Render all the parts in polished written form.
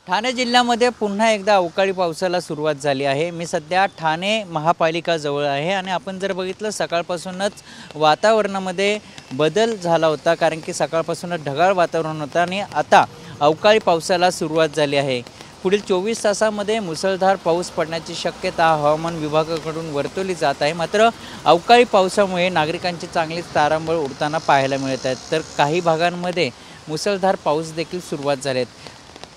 ठाणे जिल्ह्यामध्ये पुन्हा एकदा अवकाळी पावसाला सुरुवात झाली आहे। मी सध्या ठाणे महापालिका जवळ आहे आणि आपण जर बघितलं सकाळपासूनच वातावरणामध्ये बदल झाला होता, कारण की सकाळपासूनच ढगाळ वातावरण होतं आणि आता अवकाळी पावसाला सुरुवात झाली आहे। पुढील 24 तासांमध्ये मुसळधार पाऊस पडण्याची शक्यता हवामान विभागाकडून वर्तवली जात आहे। मात्र अवकाळी पावसामुळे नागरिकांची चांगलीच तारांबळ उडताना पाहायला मिळत आहे, तर काही भागांमध्ये मुसळधार पाऊस देखील सुरुवात झाले आहेत।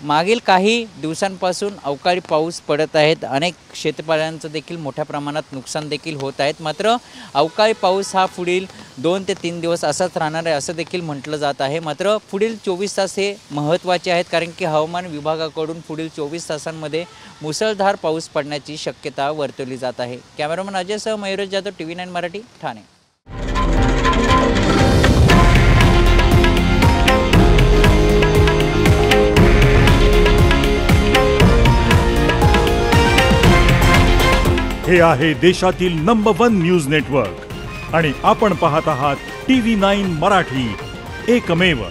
मागील काही दिवसांपासून अवकाळी पाऊस पडत आहेत, अनेक शेतकऱ्यांचं देखील मोठ्या प्रमाणात नुकसान देखील होत आहेत। मात्र अवकाळी पाऊस हा पुढील 2 ते 3 दिवस असाच राहणार आहे असं देखील म्हटलं जात आहे। मात्र पुढील 24 तास हे महत्त्वाचे आहेत, कारण की हवामान विभागाकडून पुढील 24 तासांमध्ये मुसळधार पाऊस पडण्याची शक्यता वर्तवली जात आहे। कॅमेरामन अजयसह मयूर जाधव, TV9 मराठी, ठाणे। हे आहे देशातील नंबर 1 न्यूज नेटवर्क आणि आपण पाहत आहात TV9 मराठी, एकमेव।